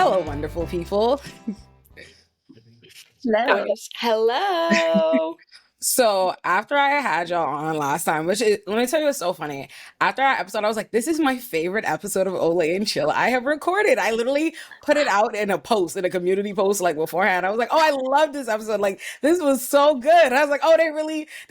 Hello, wonderful people. Hello. Hello. So after I had y'all on last time, let me tell you what's so funny. After our episode, I was like, this is my favorite episode of Olay and Chill I have recorded. I literally put it out in a community post like beforehand. I was like, oh, I love this episode. Like, this was so good. I was like, oh, they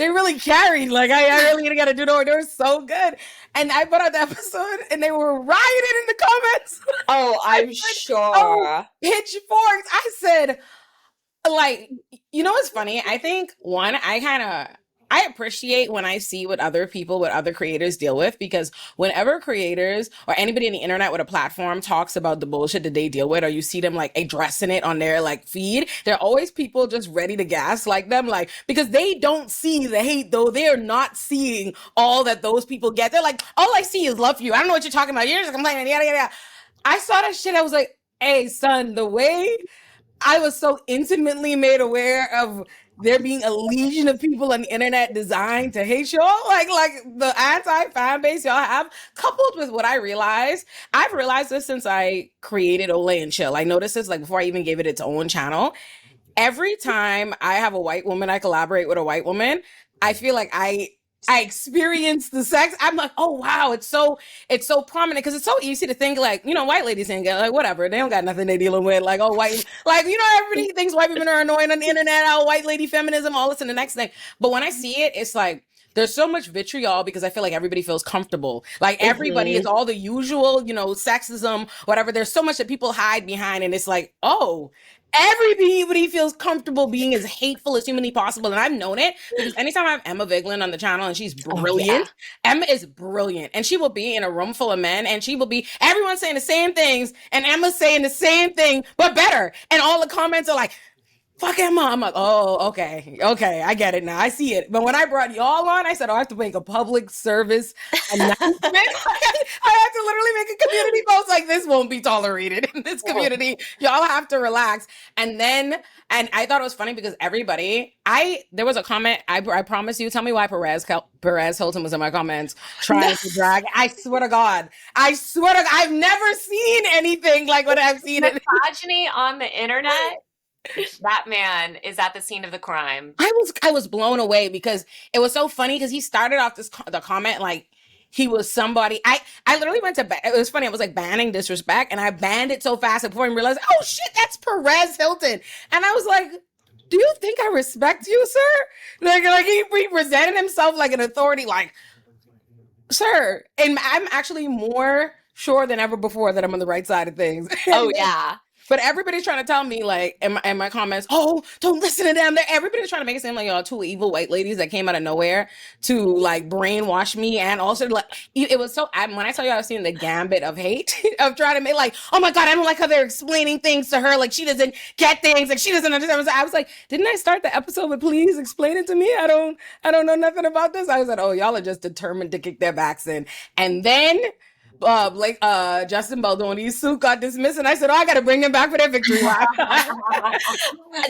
really carried. Like, I really gotta do the They were so good. And I put out the episode and they were rioting in the comments. Oh, I'm Oh, sure. pitchforks. I said, like, you know what's funny? I think one, I appreciate when I see what other creators deal with, because whenever creators or anybody on the internet with a platform talks about the bullshit that they deal with, or you see them like addressing it on their like feed, there are always people just ready to gaslight them, like, because they don't see the hate, though. They're not seeing all that those people get. They're like, all I see is love for you. I don't know what you're talking about. You're just complaining, yada yada yada. I saw that shit. I was like, hey, son, the way I was so intimately made aware of there being a legion of people on the internet designed to hate y'all, like the anti-fan base y'all have, coupled with what I've realized this since I created Olay and Chill. I noticed this like before I even gave it its own channel. Every time I have a white woman, I collaborate with a white woman, I feel like I experience the sex. I'm like, oh wow, it's so prominent, because it's so easy to think like, white ladies ain't like whatever, they don't got nothing they dealing with, like, oh, white, like, everybody thinks white women are annoying on the internet, oh, white lady feminism, all this and the next thing. But when I see it, it's like there's so much vitriol, because I feel like everybody feels comfortable. Like everybody is all the usual, sexism, whatever. There's so much that people hide behind, and it's like, oh, everybody feels comfortable being as hateful as humanly possible. And I've known it because anytime I have Emma Vigeland on the channel, and she's brilliant. Oh, yeah. Emma is brilliant. And she will be in a room full of men, and she will be, everyone's saying the same things, and Emma's saying the same thing, but better. And all the comments are like, fuck Emma. I'm like, oh, okay, I get it now. I see it. But when I brought y'all on, I said, oh, I have to make a public service announcement. I have to literally make a community post like, this won't be tolerated in this community. Y'all have to relax. And I thought it was funny because there was a comment, I promise you, tell me why Perez Hilton was in my comments trying to drag. I swear to God, I've never seen anything like what I've seen. Misogyny on the internet. That man is at the scene of the crime. I was blown away because it was so funny, because he started off the comment like he was somebody. I literally went to it was funny. I was like banning disrespect, and I banned it so fast before I realized, oh shit, that's Perez Hilton. And I was like, do you think I respect you, sir? Like he presented himself like an authority, like, sir. And I'm actually more sure than ever before that I'm on the right side of things. Oh yeah. But everybody's trying to tell me, like, in my comments, oh, don't listen to them. Everybody's trying to make it seem like y'all two evil white ladies that came out of nowhere to, like, brainwash me. And also, like, it was so, when I tell you I've seen the gambit of hate, of trying to make, like, oh my God, I don't like how they're explaining things to her. Like, she doesn't get things. Like, she doesn't understand. I was like, didn't I start the episode with, please explain it to me? I don't know nothing about this. I was like, oh, y'all are just determined to kick their backs in. And then Justin Baldoni's suit got dismissed, and I said, oh, I gotta bring him back for their victory lap.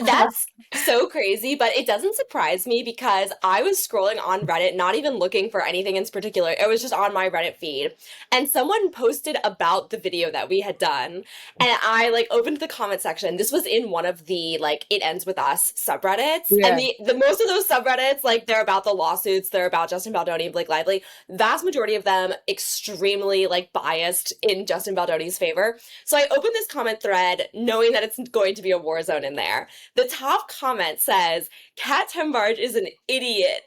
That's so crazy, but it doesn't surprise me because I was scrolling on Reddit, not even looking for anything in particular. It was just on my Reddit feed, and someone posted about the video that we had done, and I like opened the comment section. This was in one of the like It Ends With Us subreddits, and the most of those subreddits, like, they're about the lawsuits, they're about Justin Baldoni and Blake Lively. Vast majority of them extremely like biased in Justin Baldoni's favor. So I opened this comment thread knowing that it's going to be a war zone in there. The top comment says, Kat Tembarge is an idiot.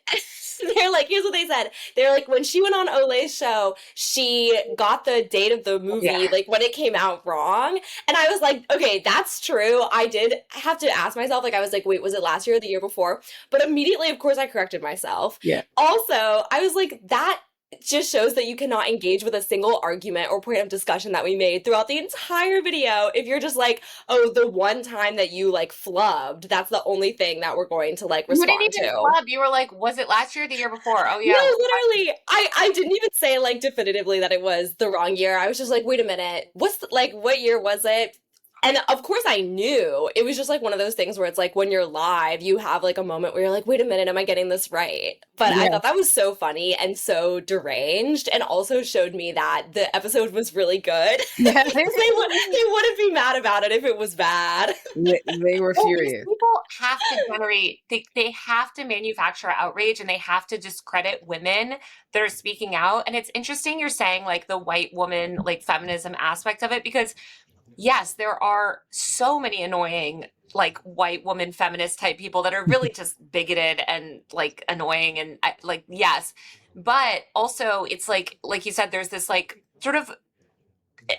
They're like, here's what they said. They're like, when she went on Olay's show, she got the date of the movie, like, when it came out wrong. And I was like, okay, that's true. I did have to ask myself, like, I was like, wait, was it last year or the year before? But immediately, of course, I corrected myself. Yeah. Also, I was like, that just shows that you cannot engage with a single argument or point of discussion that we made throughout the entire video if you're just like, oh, the one time that you like flubbed, that's the only thing that we're going to like respond to. You didn't even flub. You were like, was it last year or the year before? Oh yeah. No, literally. I didn't even say like definitively that it was the wrong year. I was just like, wait a minute, what year was it? And of course I knew. It was just like one of those things where it's like when you're live, you have like a moment where you're like, wait a minute, am I getting this right? But I thought that was so funny and so deranged, and also showed me that the episode was really good. Yeah. they wouldn't be mad about it if it was bad. They were Well, these furious. people have to generate, they have to manufacture outrage, and they have to discredit women that are speaking out. And it's interesting you're saying like the white woman, like feminism aspect of it, because yes, there are so many annoying like white woman feminist type people that are really just bigoted and like annoying and like, yes. But also it's like you said, there's this like sort of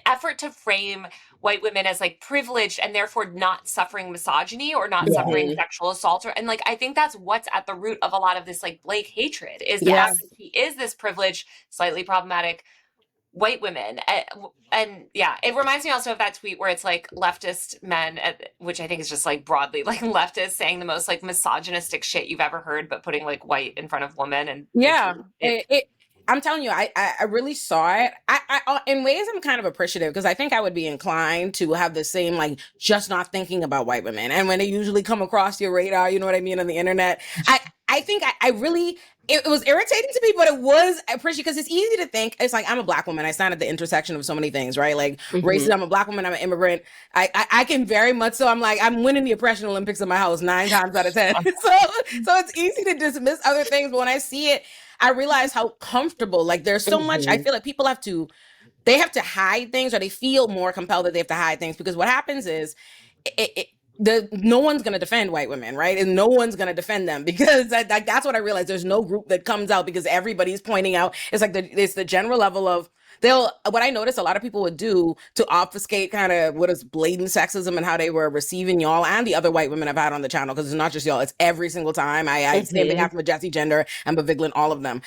effort to frame white women as like privileged and therefore not suffering misogyny or not suffering sexual assault, and like I think that's what's at the root of a lot of this like Blake hatred, is the fact that he is this privileged, slightly problematic white women. And yeah, it reminds me also of that tweet where it's like leftist men, which I think is just like broadly like leftists saying the most like misogynistic shit you've ever heard, but putting like white in front of woman. And I'm telling you, I really saw it. I in ways I'm kind of appreciative, because I think I would be inclined to have the same, like, just not thinking about white women. And when they usually come across your radar, you know what I mean, on the internet, I think I really, it was irritating to me, but it was appreciative, because it's easy to think, it's like, I'm a Black woman. I stand at the intersection of so many things, right? Like racism, I'm a Black woman, I'm an immigrant. I can very much so, I'm like, I'm winning the oppression Olympics in my house 9 times out of 10. So it's easy to dismiss other things, but when I see it, I realize how comfortable, like there's so much, I feel like people have to hide things, or they feel more compelled that they have to hide things, because what happens is no one's going to defend white women, right? And no one's going to defend them, because that's what I realized. There's no group that comes out, because everybody's pointing out. It's like it's the general level of, what I noticed a lot of people would do to obfuscate kind of what is blatant sexism and how they were receiving y'all and the other white women I've had on the channel, because it's not just y'all, it's every single time. Same thing happened with Jessie Gender and Baviglan, all of them.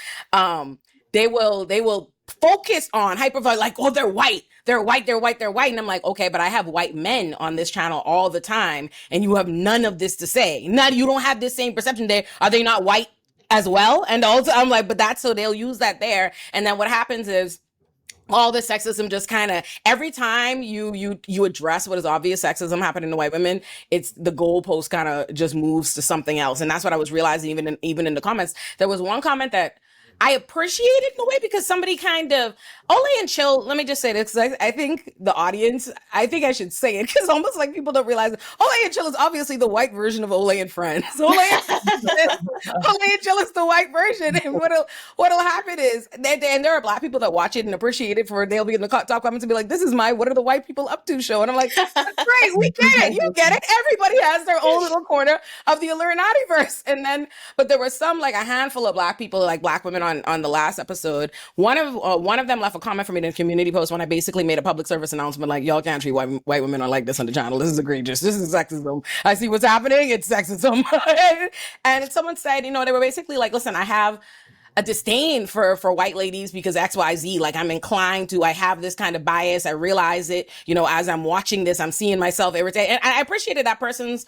They will focus on like, oh, they're white. And I'm like, okay, but I have white men on this channel all the time, and you have none of this to say. You don't have this same perception. Are they not white as well? And also I'm like, but that's, so they'll use that there. And then what happens is, all this sexism just kind of, every time you address what is obvious sexism happening to white women, it's the goalpost kind of just moves to something else. And that's what I was realizing even in the comments. There was one comment that I appreciated in a way, because somebody kind of, Olay and Chill, let me just say this, because I think the audience, I think I should say it, because almost like people don't realize it. Olay and Chill is obviously the white version of Olay and Friends. Olay and Chill is the white version. And what'll happen is, and there are Black people that watch it and appreciate it, they'll be in the top comments and be like, this is my what are the white people up to show. And I'm like, that's great, we get it, you get it. Everybody has their own little corner of the Illuminati-verse. But there were some, like a handful of Black people, like Black women on the last episode. One of them left a comment for me in a community post when I basically made a public service announcement, like, y'all can't treat white women like this on the channel. This is egregious. This is sexism. I see what's happening. It's sexism. And someone said, they were basically like, listen, I have a disdain for white ladies because XYZ, like I'm inclined to, I have this kind of bias. I realize it, as I'm watching this, I'm seeing myself irritated. And I appreciated that person's,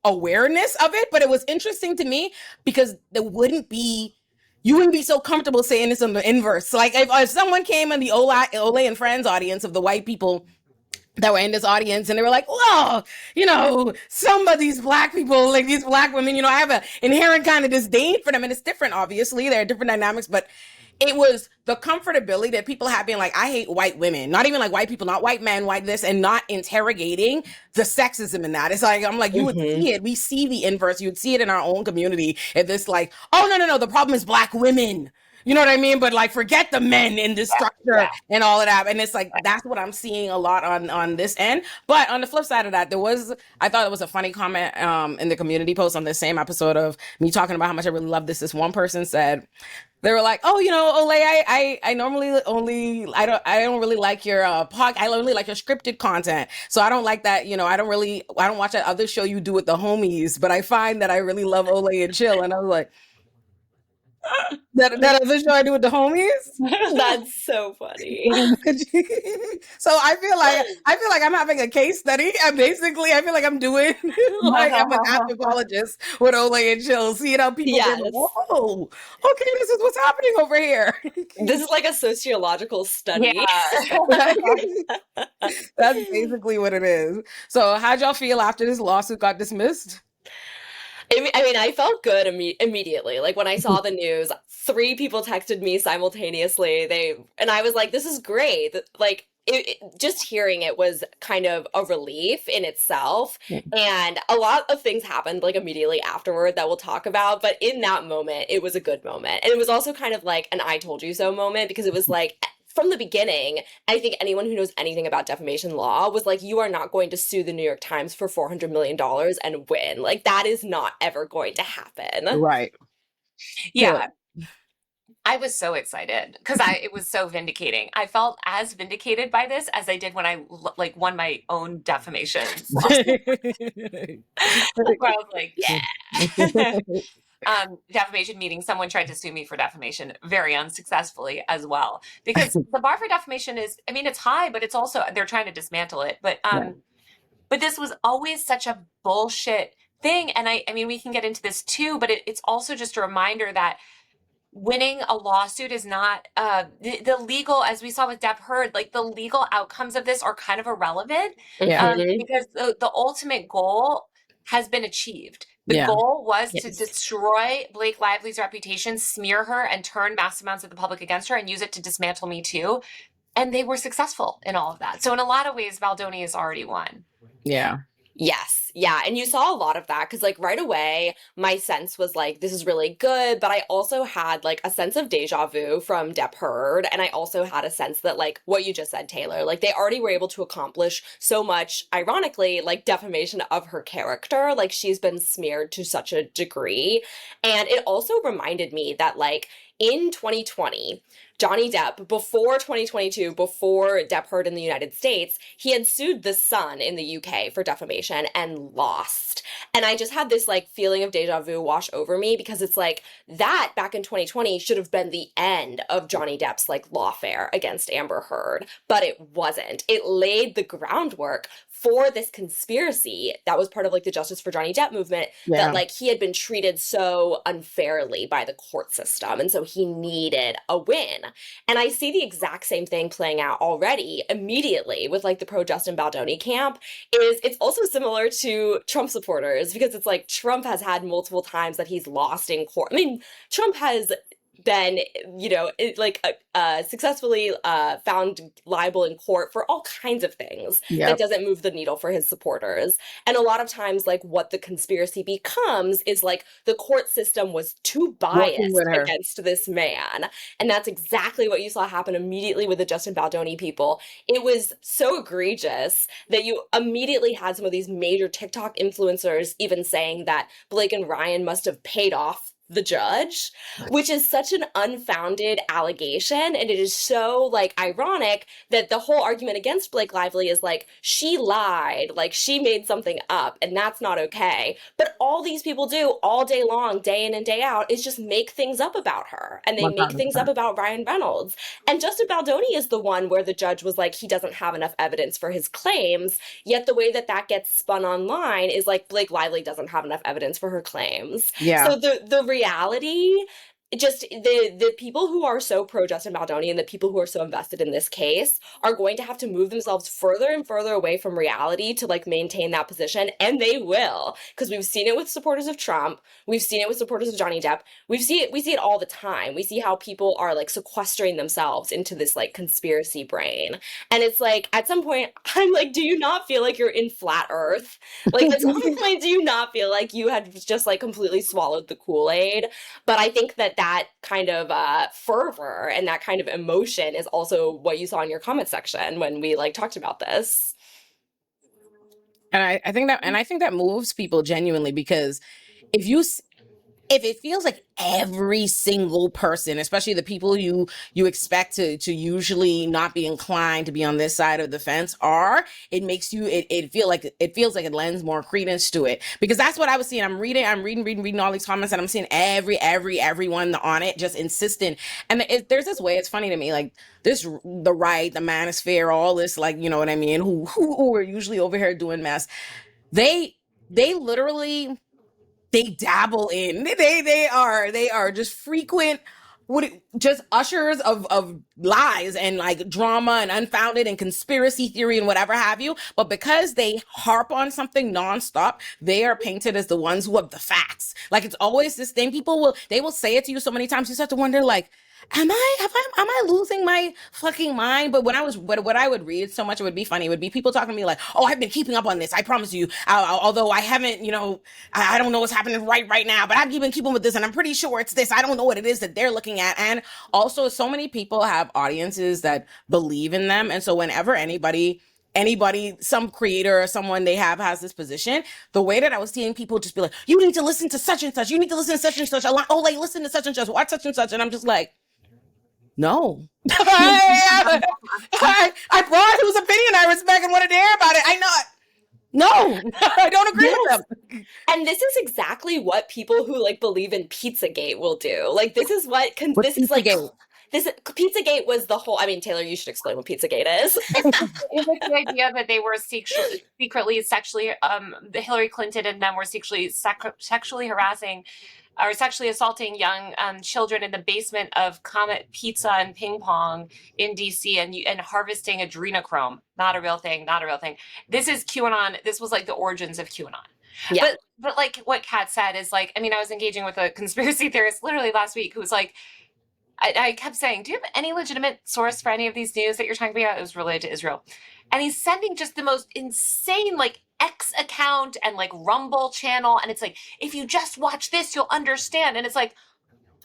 awareness of it. But it was interesting to me, because you wouldn't be so comfortable saying this on the inverse. Like if someone came in the Olay and Friends audience of the white people that were in this audience, and they were like, well, some of these Black people, like these Black women, I have an inherent kind of disdain for them. And it's different, obviously. There are different dynamics, but it was the comfortability that people have being like, I hate white women, not even like white people, not white men, white this, and not interrogating the sexism in that. It's like, I'm like, you would see it. We see the inverse. You would see it in our own community. If this like, oh, no, the problem is Black women. You know what I mean? But like, forget the men in this structure and all of that. And it's like, that's what I'm seeing a lot on this end. But on the flip side of that, I thought it was a funny comment in the community post on this same episode of me talking about how much I really love this. This one person said, they were like, oh, Olay, I normally I don't really like your I only like your scripted content. So I don't like that, I don't watch that other show you do with the homies, but I find that I really love Olay and Chill. And I was like, That other show I do with the homies. That's so funny. So I feel like I'm having a case study, and basically I feel like I'm doing like I'm an anthropologist with Olay and Chill, seeing how people Yes. go, whoa, okay, this is what's happening over here. This is like a sociological study. Yeah. That's basically what it is. So how'd y'all feel after this lawsuit got dismissed? I mean, I felt good immediately. Like when I saw the news, 3 people texted me simultaneously. And I was like, "This is great!" Like just hearing it was kind of a relief in itself. And a lot of things happened like immediately afterward that we'll talk about. But in that moment, it was a good moment, and it was also kind of like an "I told you so" moment because it was like. From the beginning, I think anyone who knows anything about defamation law was like, you are not going to sue the New York Times for $400 million and win. Like, that is not ever going to happen. Right. Yeah. I was so excited because it was so vindicating. I felt as vindicated by this as I did when I like won my own defamation lawsuit. Where I was like, yeah. Defamation meaning someone tried to sue me for defamation very unsuccessfully as well. Because the bar for defamation is, I mean, it's high, but it's also, they're trying to dismantle it. But this was always such a bullshit thing. And I mean, we can get into this too, but it's also just a reminder that winning a lawsuit is not the legal, as we saw with Depp Heard, like the legal outcomes of this are kind of irrelevant because the ultimate goal has been achieved. The goal was to destroy Blake Lively's reputation, smear her, and turn mass amounts of the public against her and use it to dismantle Me Too. And they were successful in all of that. So in a lot of ways, Baldoni has already won. Yeah. Yes. Yeah. And you saw a lot of that because, like, right away, my sense was like, this is really good. But I also had like a sense of deja vu from Depp Heard. And I also had a sense that, like, what you just said, Taylor, like, they already were able to accomplish so much, ironically, like, defamation of her character. Like, she's been smeared to such a degree. And it also reminded me that, like, in 2020, Johnny Depp, before 2022, before Depp Heard in the United States, he had sued The Sun in the UK for defamation and lost. And I just had this like feeling of deja vu wash over me because it's like that back in 2020 should have been the end of Johnny Depp's like lawfare against Amber Heard, but it wasn't. It laid the groundwork for this conspiracy that was part of like the Justice for Johnny Depp movement that like he had been treated so unfairly by the court system and so he needed a win. And I see the exact same thing playing out already immediately with like the pro Justin Baldoni camp. It's also similar to Trump supporters because it's like Trump has had multiple times that he's lost in court. I mean, Trump has been, you know, successfully found liable in court for all kinds of things that doesn't move the needle for his supporters. And a lot of times, like, what the conspiracy becomes is, like, the court system was too biased against this man. And that's exactly what you saw happen immediately with the Justin Baldoni people. It was so egregious that you immediately had some of these major TikTok influencers even saying that Blake and Ryan must have paid off the judge, which is such an unfounded allegation. And it is so like ironic that the whole argument against Blake Lively is like, she lied, like she made something up and that's not okay. But all these people do all day long, day in and day out, is just make things up about her. And they 100%. Make things up about Ryan Reynolds. And Justin Baldoni is the one where the judge was like, he doesn't have enough evidence for his claims. Yet the way that that gets spun online is like, Blake Lively doesn't have enough evidence for her claims. Yeah. So the reality, just the people who are so pro Justin Baldoni and the people who are so invested in this case are going to have to move themselves further and further away from reality to like maintain that position, and they will, because we've seen it with supporters of Trump, we've seen it with supporters of Johnny Depp, we see it all the time. We see how people are like sequestering themselves into this like conspiracy brain, and it's like at some point I'm like, do you not feel like you're in flat Earth? Like at some point, do you not feel like you had just like completely swallowed the Kool-Aid? But I think that kind of fervor and that kind of emotion is also what you saw in your comment section when we like talked about this. And I think that moves people genuinely, because if you if it feels like every single person, especially the people you expect to usually not be inclined to be on this side of the fence are, it makes you it feels like it lends more credence to it, because that's what I was seeing. I'm reading all these comments, and I'm seeing everyone on it just insistent. And there's this way, it's funny to me, like this, the right, the manosphere, all this, like, you know what I mean, who are usually over here doing mess, they literally, they dabble in, they are just frequent, just ushers of lies and like drama and unfounded and conspiracy theory and whatever have you. But because they harp on something nonstop, they are painted as the ones who have the facts. Like, it's always this thing. They will say it to you so many times, you start to wonder, like, am I losing my fucking mind? But what I would read so much, it would be funny. It would be people talking to me like, oh, I've been keeping up on this, I promise you. Although I haven't, I don't know what's happening right now, but I've been keeping with this, and I'm pretty sure it's this. I don't know what it is that they're looking at. And also, so many people have audiences that believe in them. And so whenever anybody, some creator or someone they have has this position, the way that I was seeing people just be like, you need to listen to such and such, you need to listen to such and such, Olay, listen to such and such, watch such and such. And I'm just like, no. I brought whose opinion I respect and want to hear about it. I know it. No, I don't agree with them. And this is exactly what people who like believe in Pizzagate will do. Like, this is what What's this is like. Pizzagate? This Pizzagate was the whole. I mean, Taylor, you should explain what Pizzagate is. It was the idea that they were secretly sexually, Hillary Clinton and them were sexually harassing or sexually assaulting young children in the basement of Comet Pizza and Ping Pong in DC, and harvesting adrenochrome. Not a real thing. This is QAnon. This was like the origins of QAnon. Yeah. But like what Kat said is like, I mean, I was engaging with a conspiracy theorist literally last week who was like, I kept saying, do you have any legitimate source for any of these news that you're talking about? It was related to Israel. And he's sending just the most insane, like, X account and like Rumble channel. And it's like, if you just watch this, you'll understand. And it's like,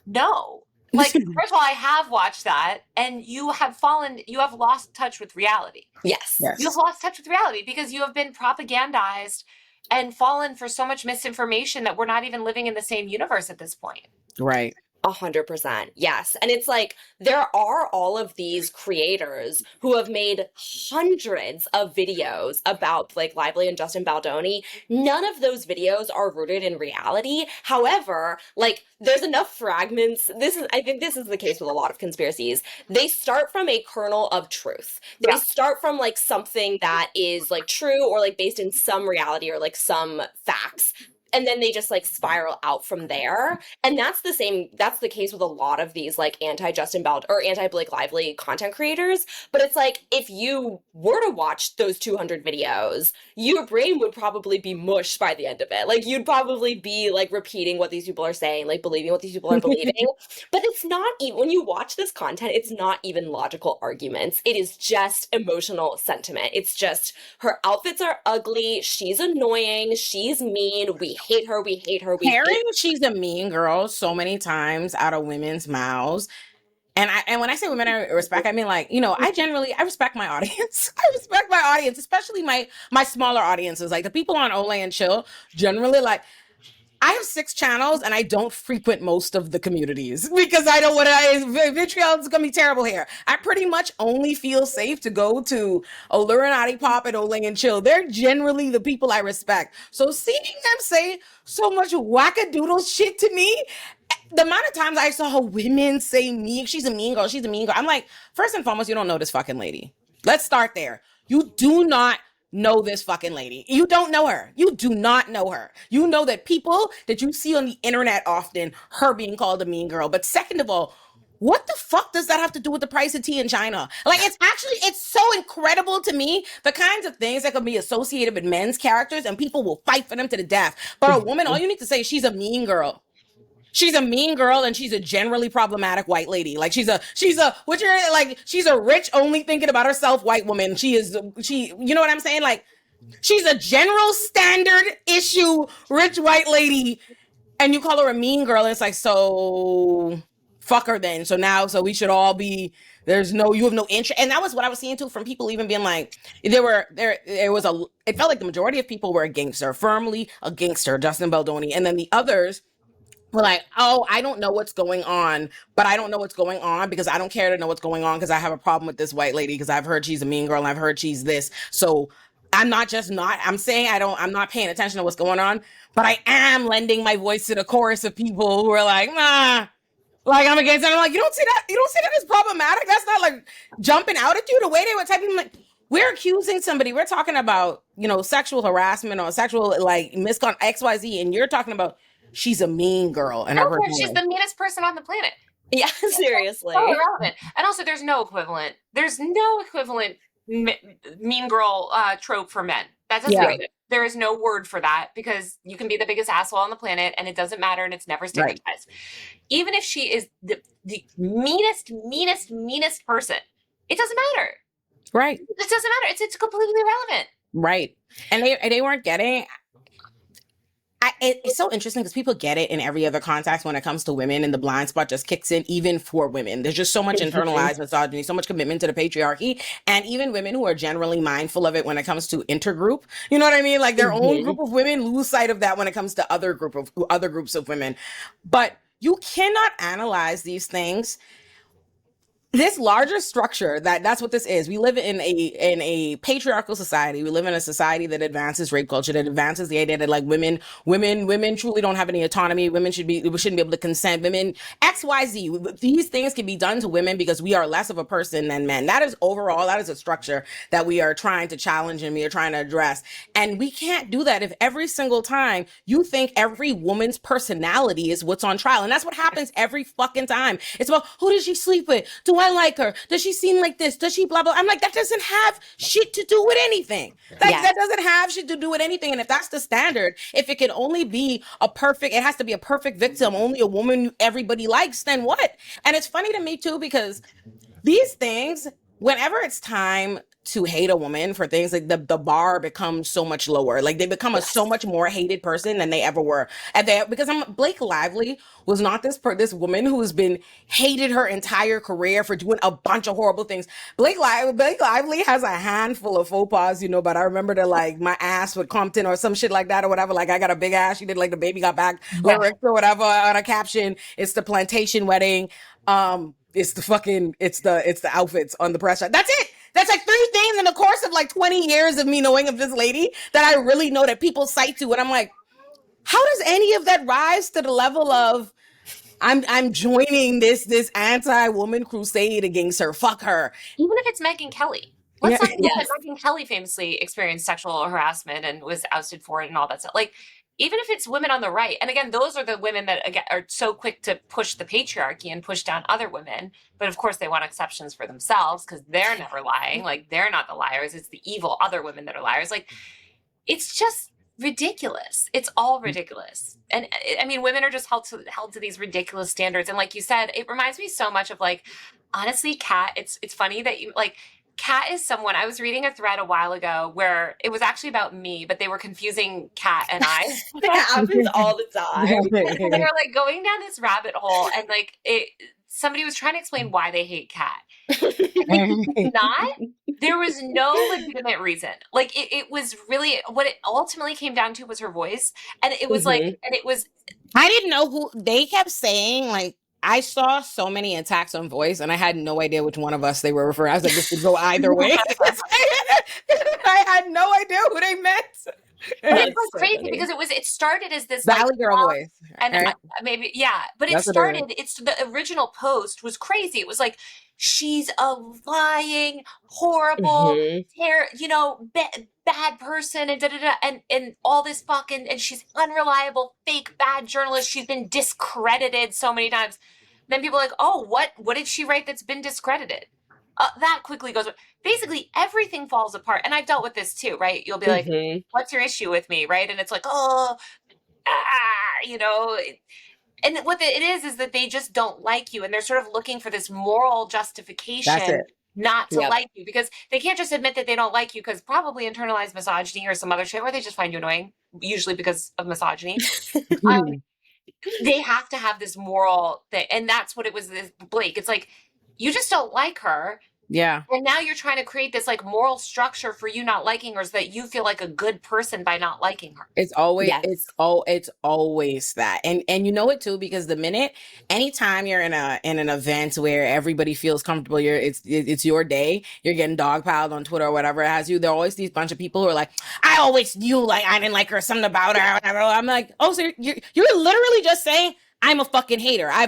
no. Like, first of all, I have watched that, and you have lost touch with reality. Yes. You've lost touch with reality because you have been propagandized and fallen for so much misinformation that we're not even living in the same universe at this point. Right. 100%. Yes. And it's like, there are all of these creators who have made hundreds of videos about Blake Lively and Justin Baldoni. None of those videos are rooted in reality. However, like, there's enough fragments. I think this is the case with a lot of conspiracies. They start from a kernel of truth. They start from like something that is like true or like based in some reality or like some facts. And then they just like spiral out from there. And that's the case with a lot of these like anti-Justin Baldoni or anti-Blake Lively content creators. But it's like, if you were to watch those 200 videos, your brain would probably be mush by the end of it. Like, you'd probably be like repeating what these people are saying, like believing what these people are believing. But it's not even, when you watch this content, it's not even logical arguments. It is just emotional sentiment. It's just, her outfits are ugly, she's annoying, she's mean, we hate her. Hearing she's a mean girl so many times out of women's mouths. And when I say women I respect, I mean, like, I respect my audience. I respect my audience, especially my smaller audiences. Like, the people on Olay and Chill, generally, like, I have 6 channels and I don't frequent most of the communities because I don't want to, vitriol is going to be terrible here. I pretty much only feel safe to go to Illuminati Pop and Olay and Chill. They're generally the people I respect. So seeing them say so much wackadoodle shit to me, the amount of times I saw women say she's a mean girl. I'm like, first and foremost, you don't know this fucking lady. Let's start there. You do not know this fucking lady. You don't know her. You do not know her. You know that people that you see on the internet often, her being called a mean girl. But second of all, what the fuck does that have to do with the price of tea in China? Like, it's so incredible to me, the kinds of things that can be associated with men's characters, and people will fight for them to the death. But a woman, all you need to say is she's a mean girl. She's a mean girl, and she's a generally problematic white lady. Like, she's a rich, only thinking about herself white woman. You know what I'm saying? Like, she's a general standard issue rich white lady, and you call her a mean girl, and it's like, so fuck her then. So we should all be, you have no interest. And that was what I was seeing too from people even being like, it felt like the majority of people were against her, firmly against her, Justin Baldoni, and then the others We're like, oh, I don't know what's going on, but I don't know what's going on because I don't care to know what's going on because I have a problem with this white lady because I've heard she's a mean girl and I've heard she's this. So I'm saying I'm not paying attention to what's going on, but I am lending my voice to the chorus of people who are like, nah, like I'm against it. I'm like, you don't see that as problematic? That's not like jumping out at you the way they were typing. Like, we're accusing somebody. We're talking about, sexual harassment or sexual like miscon XYZ, and you're talking about she's a mean girl and I her don't care. She's personality. the meanest person on the planet. Yeah, seriously. So irrelevant. And also, there's no equivalent. There's no equivalent mean girl trope for men. That doesn't Yeah. exist. There is no word for that because you can be the biggest asshole on the planet and it doesn't matter and it's never stigmatized. Even if she is the meanest person, it doesn't matter. Right. It doesn't matter. It's completely irrelevant. Right. And they weren't getting. It's so interesting because people get it in every other context when it comes to women, and the blind spot just kicks in even for women. There's just so much internalized misogyny, so much commitment to the patriarchy, and even women who are generally mindful of it when it comes to intergroup. You know what I mean? Like their own group of women lose sight of that when it comes to other groups of women. But you cannot analyze these things. This larger structure, that's what this is. We live in a patriarchal society. We live in a society that advances rape culture, that advances the idea that like women truly don't have any autonomy. We shouldn't be able to consent. Women XYZ. These things can be done to women because we are less of a person than men. That is a structure that we are trying to challenge and we are trying to address. And we can't do that if every single time you think every woman's personality is what's on trial. And that's what happens every fucking time. It's about who did she sleep with? Do I like her? Does she seem like this? Does she blah blah? I'm like, that doesn't have shit to do with anything. That doesn't have shit to do with anything. And if that's the standard, if it can only be it has to be a perfect victim, only a woman everybody likes, then what? And it's funny to me too, because these things, whenever it's time to hate a woman for things, like the bar becomes so much lower. Like they become a so much more hated person than they ever were. And because Blake Lively was not this woman who has been hated her entire career for doing a bunch of horrible things. Blake Lively has a handful of faux pas, but I remember that like my ass with Compton or some shit like that or whatever. Like I got a big ass. She did like the baby got back lyrics or whatever on a caption. It's the plantation wedding. It's the outfits on the press shot. That's it. That's like 3 things in the course of like 20 years of me knowing of this lady that I really know that people cite to. And I'm like, how does any of that rise to the level of I'm joining this anti-woman crusade against her? Fuck her. Even if it's Megyn Kelly. Let's not forget that Megyn Kelly famously experienced sexual harassment and was ousted for it and all that stuff. Like, even if it's women on the right, and again, those are the women that again, are so quick to push the patriarchy and push down other women. But of course, they want exceptions for themselves because they're never lying. Like, they're not the liars. It's the evil other women that are liars. Like, it's just ridiculous. It's all ridiculous. And I mean, women are just held to these ridiculous standards. And like you said, it reminds me so much of like, honestly, Kat, it's funny that you like, Kat is someone, I was reading a thread a while ago where it was actually about me, but they were confusing Kat and I. It happens all the time. And they were like going down this rabbit hole and like somebody was trying to explain why they hate Kat. There was no legitimate reason. Like it was really, what it ultimately came down to was her voice. And it was like, and it was. I didn't know who they kept saying, like, I saw so many attacks on voice and I had no idea which one of us they were referring. I was like, this could go either way. I had no idea who they meant. It was crazy because it started as this Valley Girl voice. And right? maybe, yeah, but That's it's the original post was crazy. It was like, she's a lying, horrible, bad person and and all this fucking, and she's unreliable, fake, bad journalist. She's been discredited so many times. Then people are like, oh, what did she write that's been discredited? That quickly goes. Basically, everything falls apart. And I've dealt with this too, right? You'll be like, what's your issue with me, right? And it's like, And what it is that they just don't like you. And they're sort of looking for this moral justification not to like you. Because they can't just admit that they don't like you because probably internalized misogyny or some other shit, or they just find you annoying, usually because of misogyny. They have to have this moral thing. And that's what it was, this Blake. It's like, you just don't like her, Yeah. And now you're trying to create this like moral structure for you not liking her so that you feel like a good person by not liking her. It's always Yes. it's always that. And you know it too, because the minute anytime you're in an event where everybody feels comfortable, it's your day, you're getting dogpiled on Twitter or whatever it has you, there are always these bunch of people who are like, I always knew like I didn't like her, something about her, whatever. I'm like, oh, so you're literally just saying I'm a fucking hater. I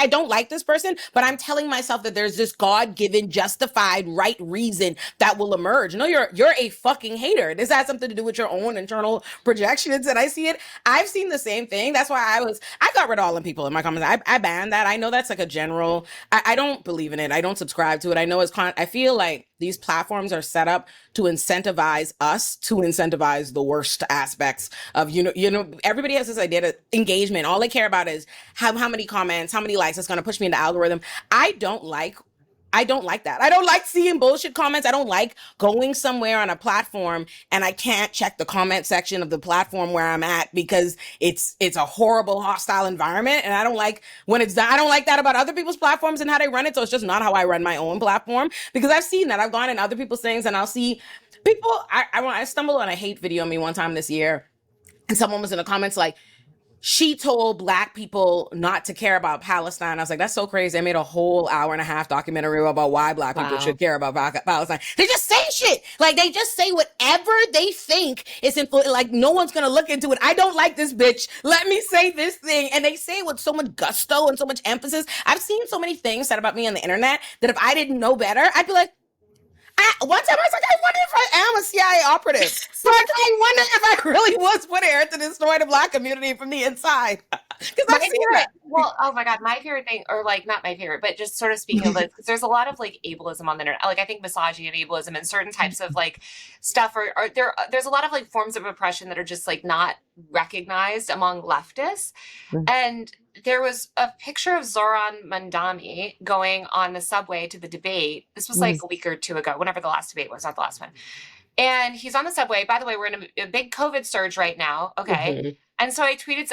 don't like this person, but I'm telling myself that there's this God-given, justified, right reason that will emerge. No, you're a fucking hater. This has something to do with your own internal projections, and I see it. I've seen the same thing. That's why I got rid of all the people in my comments. I banned that. I know that's like a general. I don't believe in it. I don't subscribe to it. I know I feel like these platforms are set up to incentivize us to incentivize the worst aspects of, everybody has this idea that engagement, all they care about is how many comments, how many likes. It's going to push me in the algorithm. I don't like that. I don't like seeing bullshit comments. I don't like going somewhere on a platform and I can't check the comment section of the platform where I'm at because it's a horrible, hostile environment. And I don't like when it's done. I don't like that about other people's platforms and how they run it. So it's just not how I run my own platform, because I've seen that. I've gone in other people's things and I'll see people. I stumbled on a hate video of me one time this year, and someone was in the comments like, she told Black people not to care about Palestine. I was like, that's so crazy. I made a whole 1.5-hour documentary about why Black people should care about Palestine. They just say shit. Like, they just say whatever they think is like, no one's going to look into it. I don't like this bitch. Let me say this thing. And they say it with so much gusto and so much emphasis. I've seen so many things said about me on the internet that if I didn't know better, I'd be like, one time I was like, I wonder if I am a CIA operative. So I wonder if I really was put here to destroy the Black community from the inside. Because I've seen that. Well, oh my God, my favorite thing, or like not my favorite, but just sort of speaking of this, because there's a lot of like ableism on the internet. Like I think misogyny and ableism and certain types of like stuff there's a lot of like forms of oppression that are just like not recognized among leftists. And there was a picture of Zoran Mandami going on the subway to the debate. This was like a week or two ago, whenever the last debate was, not the last one. And he's on the subway. By the way, we're in a big COVID surge right now. Okay. And so I tweeted,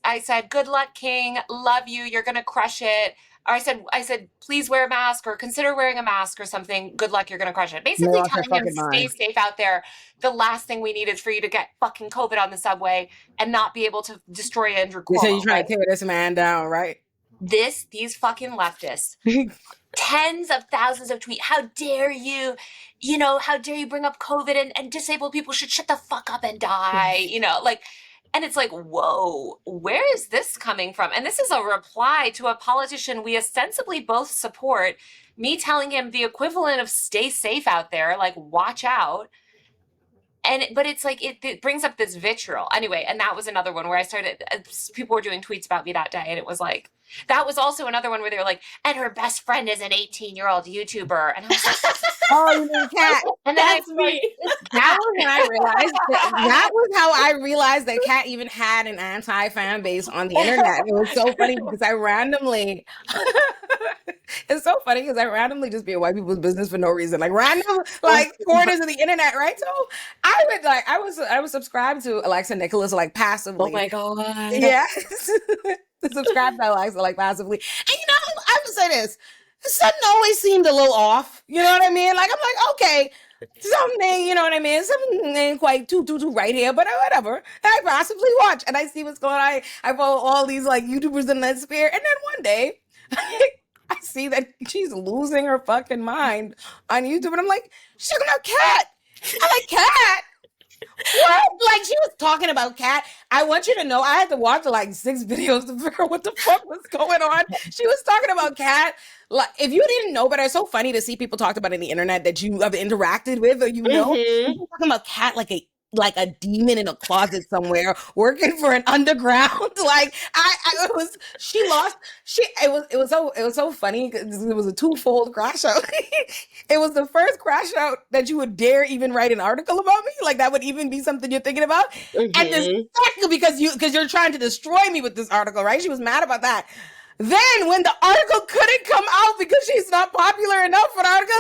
I said, good luck, King. Love you. You're going to crush it. Or I said, please wear a mask or consider wearing a mask or something. Good luck. You're going to crush it. Basically telling him, stay safe out there. The last thing we need is for you to get fucking COVID on the subway and not be able to destroy Andrew Cuomo. So you're trying to tear this man down, right? These fucking leftists, tens of thousands of tweets. How dare you? How dare you bring up COVID and disabled people should shut the fuck up and die? And it's like, whoa, where is this coming from? And this is a reply to a politician we ostensibly both support, me telling him the equivalent of stay safe out there, like watch out. But it's like, it brings up this vitriol. Anyway, and that was another one where I started, people were doing tweets about me that day. And it was like, that was also another one where they were like, and her best friend is an 18-year-old YouTuber. And I was like, oh, you mean Kat? And that's me. That was when I realized that was how I realized that Kat even had an anti-fan base on the internet. It was so funny because I randomly just be in white people's business for no reason. Like random corners of the internet, right? So I was subscribed to Alexa Nicholas like passively. Oh my God. Yeah. Subscribe to Alexa like passively. And I would say this. Something always seemed a little off. You know what I mean? Like I'm like, okay, something, you know what I mean? Something ain't quite too right here, but whatever. And I passively watch and I see what's going on. I follow all these like YouTubers in that sphere. And then one day I see that she's losing her fucking mind on YouTube. And I'm like, she's talking about Kat. I'm like, Kat? What? Like she was talking about Kat. I want you to know I had to watch like 6 videos to figure out what the fuck was going on. She was talking about Kat. Like if you didn't know, but it's so funny to see people talk about in the internet that you have interacted with or people talking about Kat like a demon in a closet somewhere working for an underground. Like it was so funny because it was a twofold crash out. It was the first crash out that you would dare even write an article about me. Like that would even be something you're thinking about. And the second, because you're trying to destroy me with this article, right? She was mad about that. Then when the article couldn't come out because she's not popular enough for the article,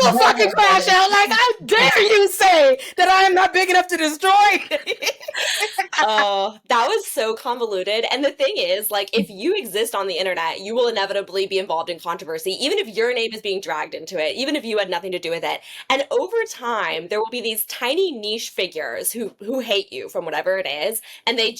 double fucking crash out. Like, how dare you say that I am not big enough to destroy? Oh, that was so convoluted. And the thing is, like, if you exist on the internet, you will inevitably be involved in controversy, even if your name is being dragged into it, even if you had nothing to do with it. And over time, there will be these tiny niche figures who hate you from whatever it is, and they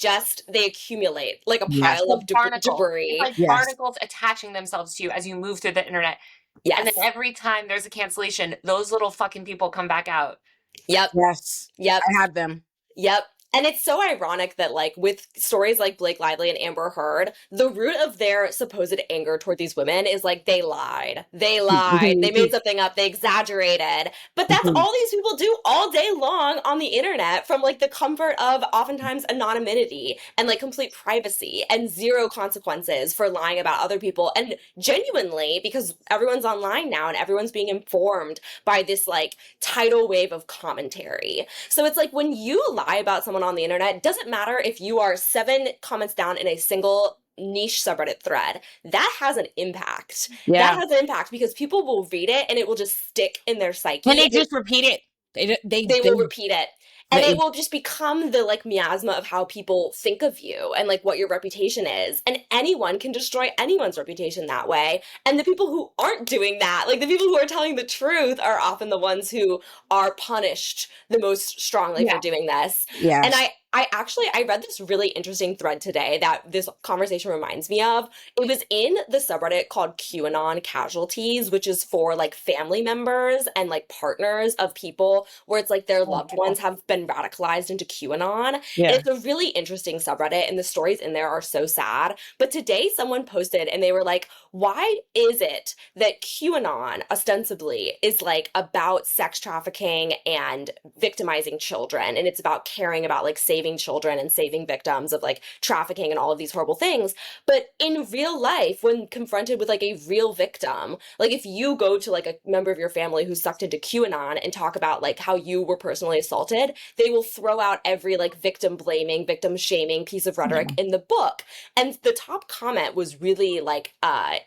accumulate like a Yes. pile of Barnacles. debris. It's like Yes. barnacles attaching themselves to you as you move through the internet. And then Yes. every time there's a cancellation, those little fucking people come back out. Yep. Yes. Yep. I had them. Yep. And it's so ironic that, like, with stories like Blake Lively and Amber Heard, the root of their supposed anger toward these women is like, they lied. They lied. They made something up. They exaggerated. But that's all these people do all day long on the internet, from like the comfort of oftentimes anonymity and like complete privacy and zero consequences for lying about other people. And genuinely, because everyone's online now and everyone's being informed by this like tidal wave of commentary. So it's like, when you lie about someone on the internet, it doesn't matter if you are 7 comments down in a single niche subreddit thread, that has an impact. Yeah. That has an impact because people will read it and it will just stick in their psyche. And they just repeat it. They will repeat it. And They- it will just become the like miasma of how people think of you and like what your reputation is. And anyone can destroy anyone's reputation that way. And the people who aren't doing that, like the people who are telling the truth, are often the ones who are punished the most strongly for doing this. Yes. And I read this really interesting thread today that this conversation reminds me of. It was in the subreddit called QAnon Casualties, which is for like family members and like partners of people where it's like their loved ones have been radicalized into QAnon. Yeah. And it's a really interesting subreddit, and the stories in there are so sad. But today someone posted and they were like, why is it that QAnon ostensibly is like about sex trafficking and victimizing children, and it's about caring about like saving children and saving victims of like trafficking and all of these horrible things, but in real life, when confronted with like a real victim, like if you go to like a member of your family who's sucked into QAnon and talk about like how you were personally assaulted, they will throw out every like victim blaming, victim shaming piece of rhetoric in the book. And the top comment was really like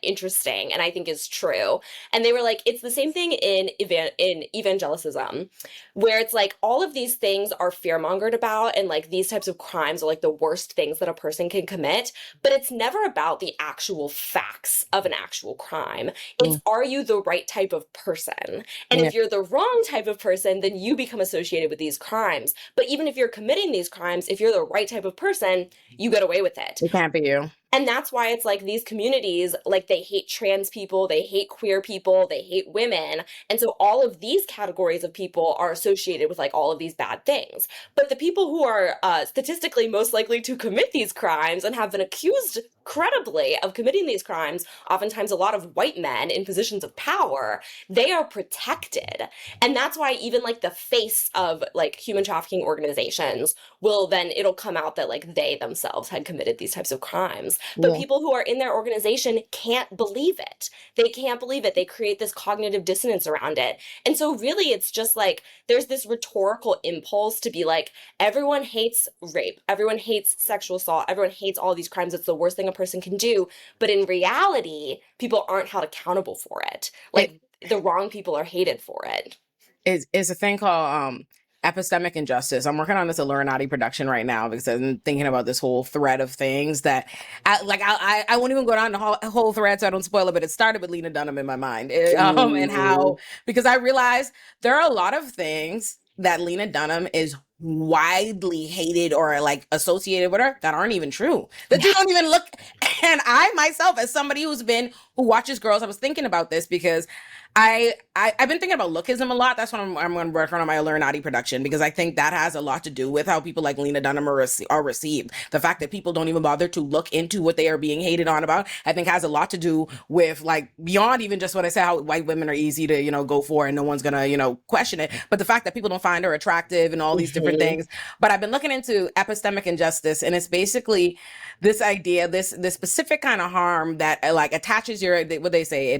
interesting, and I think is true. And they were like, it's the same thing in evangelicism, where it's like all of these things are fearmongered about, and like these types of crimes are like the worst things that a person can commit, but it's never about the actual facts of an actual crime. It's are you the right type of person? And if you're the wrong type of person, then you become associated with these crimes. But even if you're committing these crimes, if you're the right type of person, you get away with it. It can't be you. And that's why it's like these communities, like they hate trans people, they hate queer people, they hate women. And so all of these categories of people are associated with like all of these bad things. But the people who are statistically most likely to commit these crimes and have been accused credibly of committing these crimes, oftentimes a lot of white men in positions of power, they are protected. And that's why even like the face of like human trafficking organizations will then, it'll come out that like they themselves had committed these types of crimes. But people who are in their organization can't believe it. They can't believe it. They create this cognitive dissonance around it. And so really it's just like there's this rhetorical impulse to be like, everyone hates rape, everyone hates sexual assault, everyone hates all these crimes. It's the worst thing a person can do. But in reality, people aren't held accountable for it. Like the wrong people are hated for it. It's a thing called Epistemic Injustice. I'm working on this Illuminati production right now because I'm thinking about this whole thread of things that I won't even go down the whole thread so I don't spoil it, but it started with Lena Dunham in my mind. And how, because I realized there are a lot of things that Lena Dunham is widely hated or like associated with her that aren't even true, that you don't even look. And I myself, as somebody who watches girls, I was thinking about this because I've been thinking about lookism a lot. That's what I'm going to work on my Illuminati production, because I think that has a lot to do with how people like Lena Dunham are received. The fact that people don't even bother to look into what they are being hated on about, I think has a lot to do with like beyond even just what I said, how white women are easy to, go for and no one's going to, question it. But the fact that people don't find her attractive and all these different things. But I've been looking into epistemic injustice, and it's basically this idea, this specific kind of harm that like attaches what they say,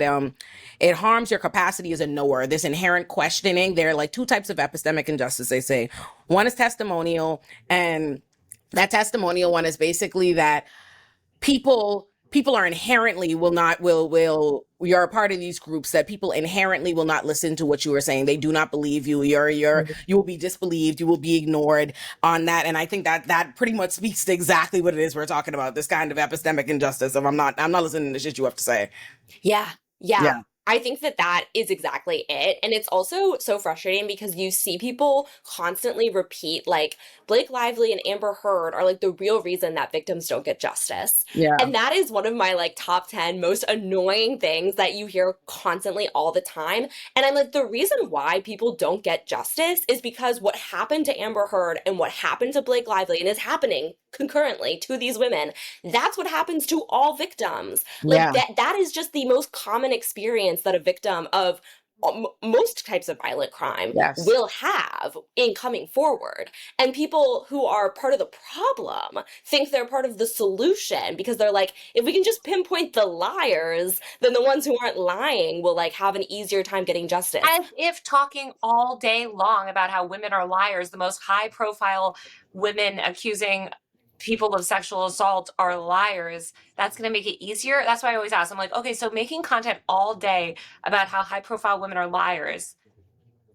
it harms your capacity as a knower, this inherent questioning. There are like 2 types of epistemic injustice, they say. One is testimonial, and that testimonial one is basically that people are inherently will you're a part of these groups that people inherently will not listen to what you are saying. They do not believe you. You will be disbelieved. You will be ignored on that. And I think that pretty much speaks to exactly what it is we're talking about. This kind of epistemic injustice of I'm not listening to shit you have to say. Yeah. Yeah. Yeah. I think that is exactly it. And it's also so frustrating because you see people constantly repeat, like, Blake Lively and Amber Heard are like the real reason that victims don't get justice. Yeah. And that is one of my like top 10 most annoying things that you hear constantly all the time. And I'm like, the reason why people don't get justice is because what happened to Amber Heard and what happened to Blake Lively and is happening concurrently to these women, that's what happens to all victims. Like Yeah. that is just the most common experience that a victim of most types of violent crime Yes. will have in coming forward. And people who are part of the problem think they're part of the solution because they're like, if we can just pinpoint the liars, then the ones who aren't lying will like have an easier time getting justice. As if talking all day long about how women are liars, the most high profile women accusing people of sexual assault are liars, that's going to make it easier. That's why I always ask. I'm like, okay, so making content all day about how high profile women are liars,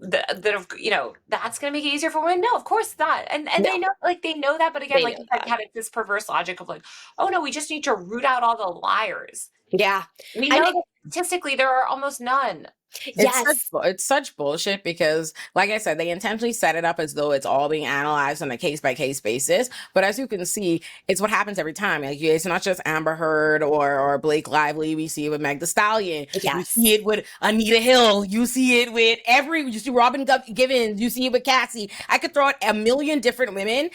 that have, you know, that's going to make it easier for women? No, of course not. And No. they know that, but again, They like know you said, have this perverse logic of like, oh no, we just need to root out all the liars. Yeah. We I know mean, that statistically there are almost none. yes. It's such bullshit because, like I said, they intentionally set it up as though it's all being analyzed on a case by case basis. But as you can see, it's what happens every time. Like it's not just Amber Heard or Blake Lively. We see it with Meg Thee Stallion. Yes. You see it with Anita Hill. You see it with you see Robin Givens. You see it with Cassie. I could throw out a million different women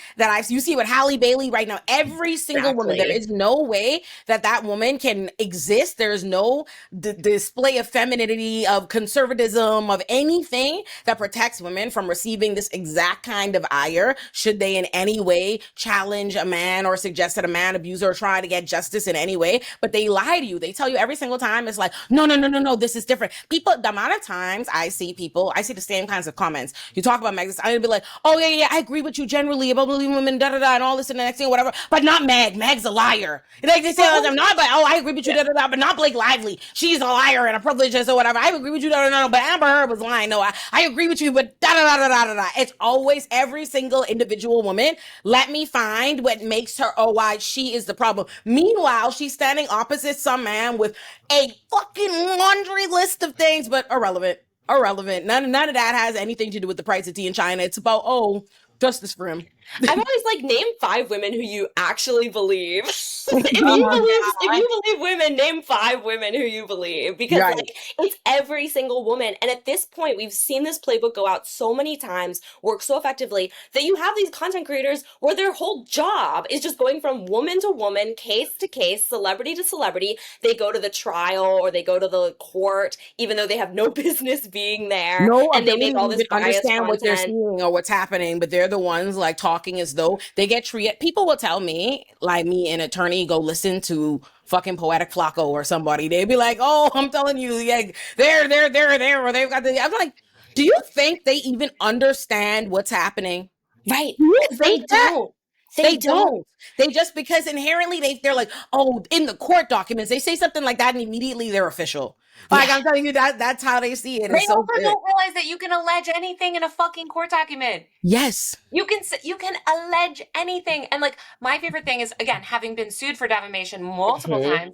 you see it with Halle Bailey right now. Every single woman. There is no way that woman can exist. There is no display of femininity, of conservatism, of anything that protects women from receiving this exact kind of ire should they in any way challenge a man or suggest that a man abuse her or try to get justice in any way. But they lie to you. They tell you every single time it's like, no, this is different. People, the amount of times I see the same kinds of comments. You talk about Meg, I'm gonna be like, oh yeah, I agree with you generally about believing women, and all this and the next thing, whatever, but not Meg. Meg's a liar. Like they say, I'm not, but I agree with you, but not Blake Lively. She's a liar and a privileged or whatever. I agree with you, but Amber Heard was lying. No, I agree with you, but It's always every single individual woman. Let me find what makes her why she is the problem. Meanwhile, she's standing opposite some man with a fucking laundry list of things, but irrelevant. None of that has anything to do with the price of tea in China. It's about justice for him. I'm always like, name 5 women who you actually believe. If you believe women, name 5 women who you believe, because like it's every single woman. And at this point, we've seen this playbook go out so many times, work so effectively, that you have these content creators where their whole job is just going from woman to woman, case to case, celebrity to celebrity. They go to the trial or they go to the court, even though they have no business being there. And they make all this biased understand content. what they're seeing or what's happening, but they're the ones like talking as though they get treated. People will tell me, like me, an attorney, go listen to fucking Poetic Flacco or somebody. They'd be like, oh, I'm telling you, yeah, they're or they've got the. I'm like, do you think they even understand what's happening? Right. They don't. They don't. They just, because inherently they're like, oh, in the court documents, they say something like that and immediately they're official. Like, I'm telling you, that's how they see it. They also don't realize that you can allege anything in a fucking court document. Yes. You can allege anything. And like, my favorite thing is, again, having been sued for defamation multiple times,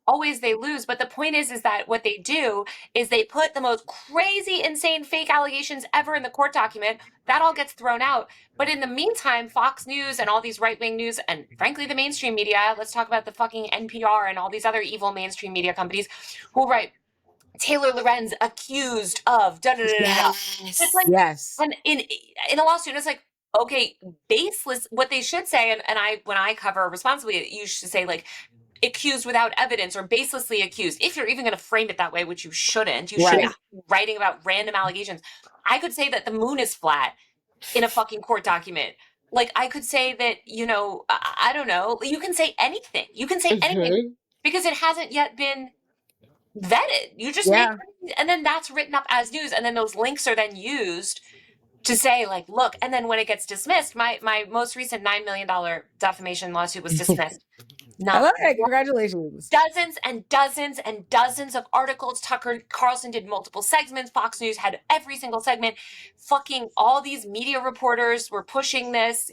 always they lose. But the point is that what they do is they put the most crazy, insane, fake allegations ever in the court document. That all gets thrown out. But in the meantime, Fox News and all these right-wing news, and frankly, the mainstream media, let's talk about the fucking NPR and all these other evil mainstream media companies who write Taylor Lorenz accused of It's like, and in a lawsuit, it's like, okay, baseless. What they should say, and when I cover responsibly, you should say like, accused without evidence or baselessly accused. If you're even going to frame it that way, which you shouldn't, you shouldn't be writing about random allegations. I could say that the moon is flat in a fucking court document. Like, I could say that, I don't know. You can say anything. You can say anything because it hasn't yet been vetted. You just make, and then that's written up as news. And then those links are then used to say like, look, and then when it gets dismissed, my most recent $9 million defamation lawsuit was dismissed. I Not love it. Congratulations. dozens and dozens and dozens of articles. Tucker Carlson did multiple segments. Fox News had every single segment. Fucking all these media reporters were pushing this,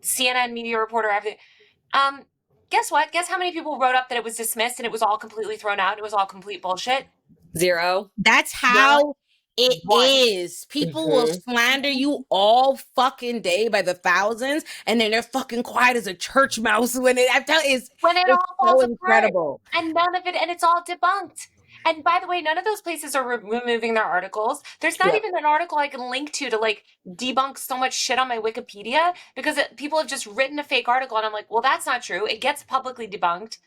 CNN media reporter, everything. Guess what? Guess how many people wrote up that it was dismissed and it was all completely thrown out? It was all complete bullshit. 0. That's how it One. is. People will slander you all fucking day by the thousands, and then they're fucking quiet as a church mouse when it. I'm telling you, When it it's all falls so apart. incredible. And none of it, and it's all debunked. And by the way, none of those places are removing their articles. There's not even an article I can link to like debunk so much shit on my Wikipedia because people have just written a fake article and I'm like, well, that's not true. It gets publicly debunked.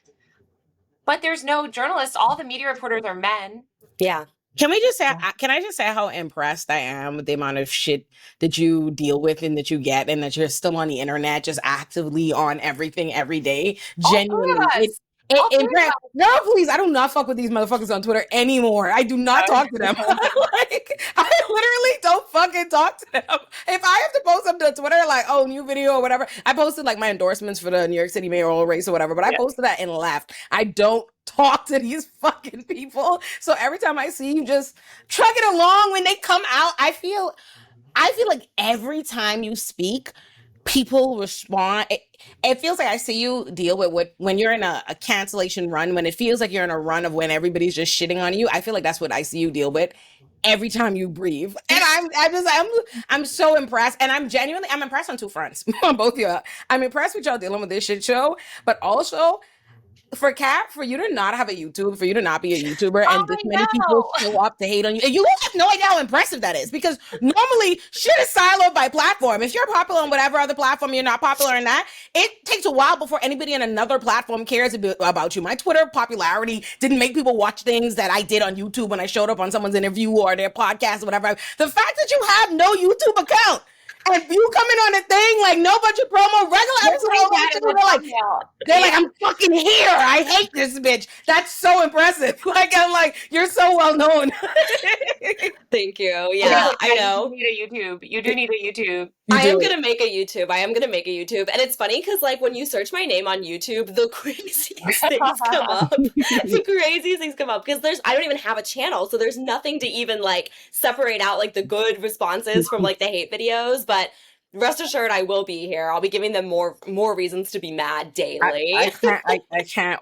But there's no journalists. All the media reporters are men. Yeah. Can we just say? Can I just say how impressed I am with the amount of shit that you deal with and that you get, and that you're still on the internet, just actively on everything every day. Genuinely, no, please, I do not fuck with these motherfuckers on Twitter anymore. I do not talk to them. Like, I literally don't fucking talk to them. If I have to post something to Twitter, like, oh, new video or whatever, I posted like my endorsements for the New York City mayoral race or whatever, but I posted that and left. I don't talk to these fucking people. So every time I see you just trucking along when they come out, I feel like every time you speak, people respond. It feels like I see you deal with what when you're in a cancellation run, when it feels like you're in a run of when everybody's just shitting on you. I feel like that's what I see you deal with every time you breathe. And I'm so impressed. And I'm impressed on two fronts. On both of you. I'm impressed with y'all dealing with this shit show, but also for you to not have a YouTube, for you to not be a YouTuber, and this many people show up to hate on you, and you have no idea how impressive that is, because normally shit is siloed by platform. If you're popular on whatever other platform, you're not popular in that, it takes a while before anybody on another platform cares about you. My Twitter popularity didn't make people watch things that I did on YouTube when I showed up on someone's interview or their podcast or whatever. The fact that you have no YouTube account, and you coming on a thing like no budget promo, regular episode, they're like, I'm fucking here. I hate this bitch. That's so impressive. Like, I'm like, you're so well known. Thank you. Yeah, I know. You need a YouTube. You do need a YouTube. I am going to make a YouTube. And it's funny because, like, when you search my name on YouTube, the craziest things come up. The craziest things come up because I don't even have a channel. So there's nothing to even, like, separate out, like, the good responses from, like, the hate videos. But rest assured, I will be here. I'll be giving them more reasons to be mad daily. I can't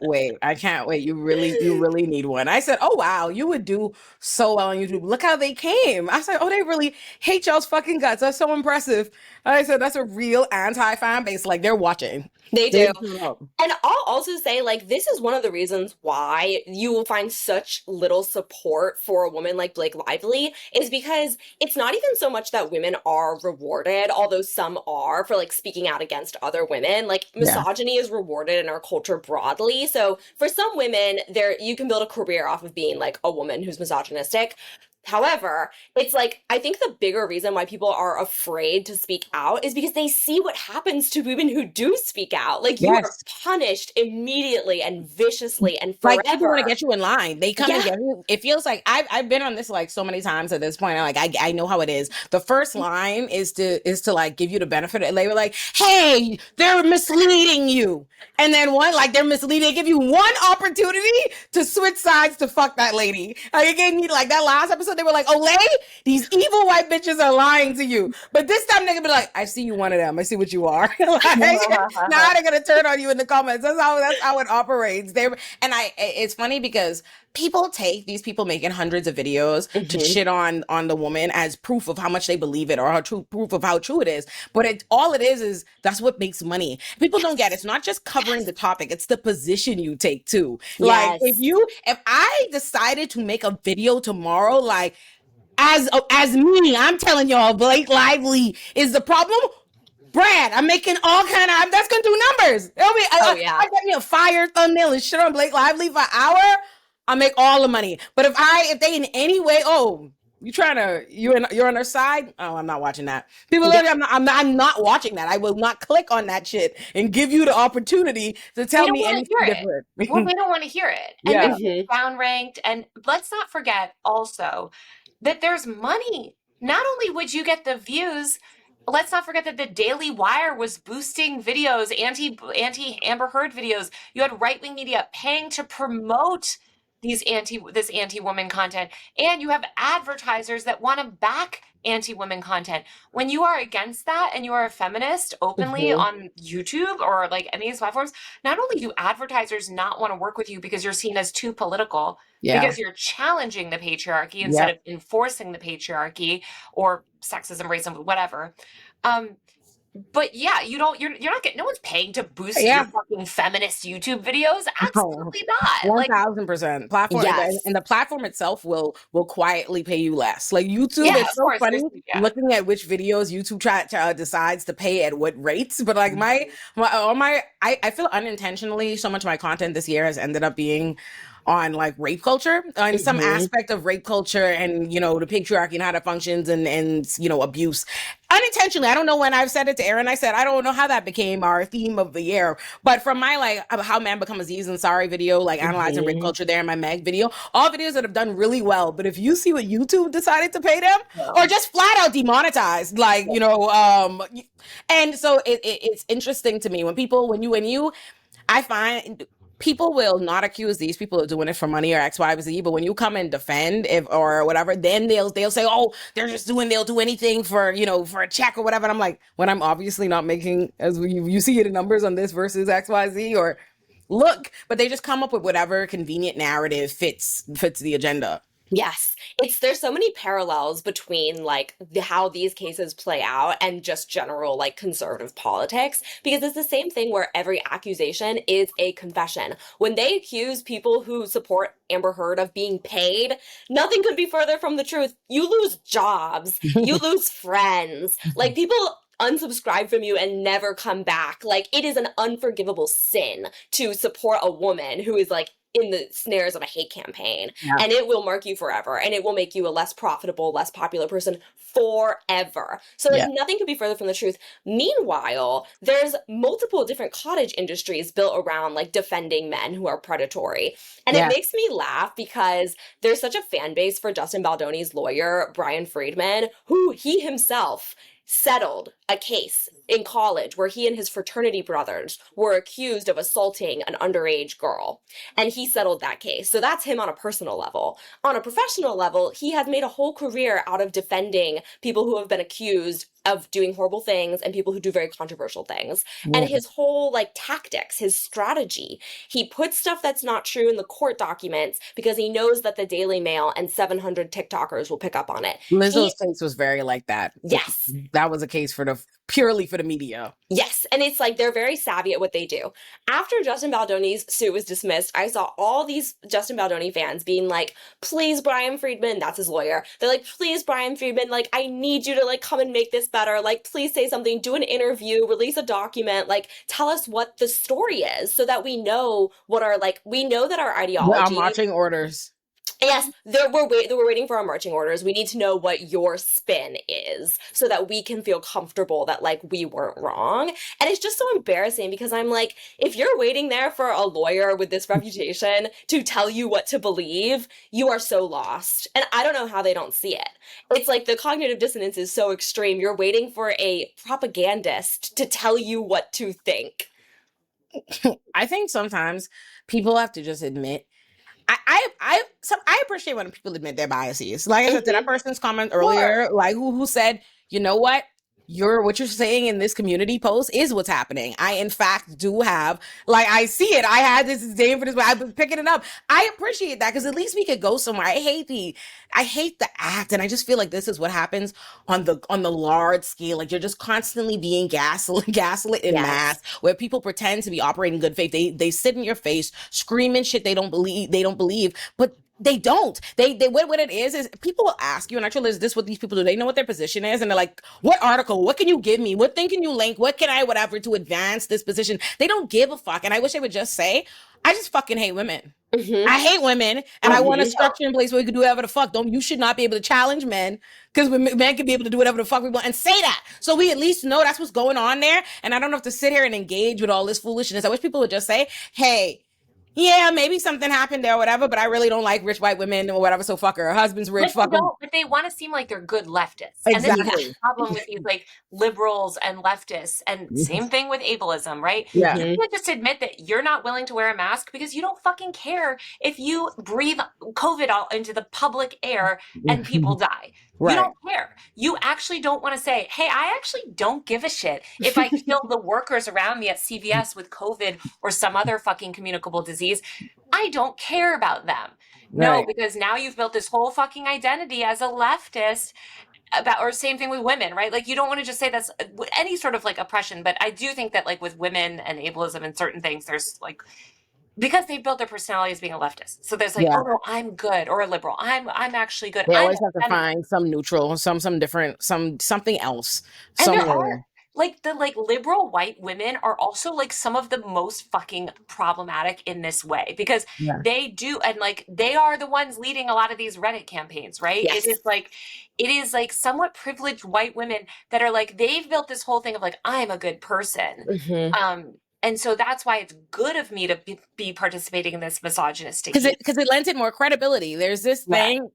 wait. I can't wait. You really need one. I said, oh wow, you would do so well on YouTube. Look how they came. I said, oh, they really hate y'all's fucking guts. That's so impressive. I said, that's a real anti-fan base. Like, they're watching. They do. And I'll also say, like, this is one of the reasons why you will find such little support for a woman like Blake Lively, is because it's not even so much that women are rewarded, although some are, for, like, speaking out against other women. Like, misogyny is rewarded in our culture broadly. So for some women, you can build a career off of being, like, a woman who's misogynistic. However, it's like, I think the bigger reason why people are afraid to speak out is because they see what happens to women who do speak out. Like, you are punished immediately and viciously and forever. Like, people want to get you in line. They come and get you. It feels like I've been on this like so many times at this point. Like, I know how it is. The first line is to like give you the benefit. And they were like, hey, they're misleading you. And then they're misleading. They give you one opportunity to switch sides to fuck that lady. Like, it gave me like that last episode. They were like, Olay, these evil white bitches are lying to you. But this time they're gonna be like, I see you one of them. I see what you are. Like, now they're gonna turn on you in the comments. That's how it operates. It's funny because people take these people making hundreds of videos to shit on the woman as proof of how much they believe it, or proof of how true it is. But all it is that's what makes money. People don't get it. It's not just covering the topic, it's the position you take too. Like, if I decided to make a video tomorrow, like, as me, I'm telling y'all, Blake Lively is the problem. Brad, I'm making all kind of, that's gonna do numbers. I got me a fire thumbnail and shit on Blake Lively for an hour, I'll make all the money. But if they in any way, you're on their side, oh, I'm not watching that. People, I'm not watching that. I will not click on that shit and give you the opportunity to tell me anything different. Well, they don't want to hear it. And then downranked. And let's not forget also that there's money. Not only would you get the views, let's not forget that the Daily Wire was boosting videos, anti Amber Heard videos. You had right wing media paying to promote this anti woman content, and you have advertisers that want to back anti women content. When you are against that and you are a feminist openly Mhm. on YouTube or like any of these platforms, not only do advertisers not want to work with you because you're seen as too political, Yeah. because you're challenging the patriarchy instead Yep. of enforcing the patriarchy or sexism, racism, whatever. But yeah, you're not getting, no one's paying to boost your Yeah. fucking feminist YouTube videos. Oh, Absolutely not. Like, 1000%. Platform Yes. and the platform itself will quietly pay you less. Like YouTube, yeah, it's of so course, funny yeah. looking at which videos YouTube decides to pay at what rates. But like I feel unintentionally so much of my content this year has ended up being on like rape culture, in some aspect of rape culture, and the patriarchy and how that functions, and abuse. Unintentionally, I don't know when I've said it to Aaron. I said I don't know how that became our theme of the year, but from my like how man become Aziz Ansari video, like analyzing rape culture there, and my Meg video, all videos that have done really well. But if you see what YouTube decided to pay them, or just flat out demonetized, like and so it's interesting to me when you I find people will not accuse these people of doing it for money or X, Y, Z, but when you come and defend or whatever, then they'll say, oh, they'll do anything for for a check or whatever. And I'm like, when I'm obviously not making, as you see the numbers on this versus X, Y, Z, or look, but they just come up with whatever convenient narrative fits the agenda. Yes. There's so many parallels between like how these cases play out and just general like conservative politics, because it's the same thing where every accusation is a confession. When they accuse people who support Amber Heard of being paid, nothing could be further from the truth. You lose jobs, you lose friends. Like people unsubscribe from you and never come back. Like it is an unforgivable sin to support a woman who is like in the snares of a hate campaign. Yeah. And it will mark you forever. And it will make you a less profitable, less popular person forever. So like nothing could be further from the truth. Meanwhile, there's multiple different cottage industries built around like defending men who are predatory. And it makes me laugh because there's such a fan base for Justin Baldoni's lawyer, Brian Friedman, who he himself settled a case in college where he and his fraternity brothers were accused of assaulting an underage girl. And he settled that case. So that's him on a personal level. On a professional level, he has made a whole career out of defending people who have been accused of doing horrible things and people who do very controversial things. And his whole like tactics, his strategy, he puts stuff that's not true in the court documents because he knows that the Daily Mail and 700 TikTokers will pick up on it. Lizzo's case was very like that. Yes. That was a case purely for the media. Yes, and it's like they're very savvy at what they do. After Justin Baldoni's suit was dismissed, I saw all these Justin Baldoni fans being like, please, Brian Friedman, that's his lawyer. They're like, please, Brian Friedman, like, I need you to like come and make this better. Like, please say something, do an interview, release a document, like, tell us what the story is so that we know what we know that our ideology. Our marching orders. Yes, we're waiting for our marching orders. We need to know what your spin is so that we can feel comfortable that like we weren't wrong. And it's just so embarrassing because I'm like, if you're waiting there for a lawyer with this reputation to tell you what to believe, you are so lost. And I don't know how they don't see it. It's like the cognitive dissonance is so extreme. You're waiting for a propagandist to tell you what to think. I think sometimes people have to just admit. I appreciate when people admit their biases. Like I said to that person's comment earlier, like who said, you know what? What you're saying in this community post is what's happening. I, in fact, do have, like, I see it. I had this name for this, but I've been picking it up. I appreciate that because at least we could go somewhere. I hate the act, and I just feel like this is what happens on the large scale. Like you're just constantly being gaslit in mass, where people pretend to be operating in good faith. They sit in your face screaming shit they don't believe, but they don't. They what it is people will ask you, and actually is this what these people do? They know what their position is, and they're like, what article? What can you give me? What thing can you link? What can I whatever to advance this position? They don't give a fuck. And I wish they would just say, I just fucking hate women. I hate women, and I want a structure in place where we can do whatever the fuck. You should not be able to challenge men because men can be able to do whatever the fuck we want and say that. So we at least know that's what's going on there. And I don't have to sit here and engage with all this foolishness. I wish people would just say, hey, yeah, maybe something happened there or whatever, but I really don't like rich white women or whatever, so fuck her. Her husband's rich, fuck him. But they want to seem like they're good leftists. And this is the Exactly. problem with these like liberals and leftists, and same thing with ableism, right? Yeah. You can't just admit that you're not willing to wear a mask because you don't fucking care if you breathe COVID out into the public air and people die. You Right. don't care. You actually don't want to say, hey, I actually don't give a shit if I kill the workers around me at CVS with COVID or some other fucking communicable disease. I don't care about them. No, Right. because now you've built this whole fucking identity as a leftist about, or same thing with women, right? Like, you don't want to just say that's any sort of like oppression, but I do think that like with women and ableism and certain things, there's like, because they built their personality as being a leftist. So there's like, Yeah. oh no, I'm good, or a liberal. I'm actually good. They I'm always have to feminist. find some neutral, some different, something else And there somewhere. are like the like liberal white women are also like some of the most fucking problematic in this way, because Yeah. they do, and like they are the ones leading a lot of these Reddit campaigns, right? Yes. It is like somewhat privileged white women that are like, they've built this whole thing of like, I'm a good person. And so that's why it's good of me to be participating in this misogynistic Because it lends it more credibility. There's this Yeah. thing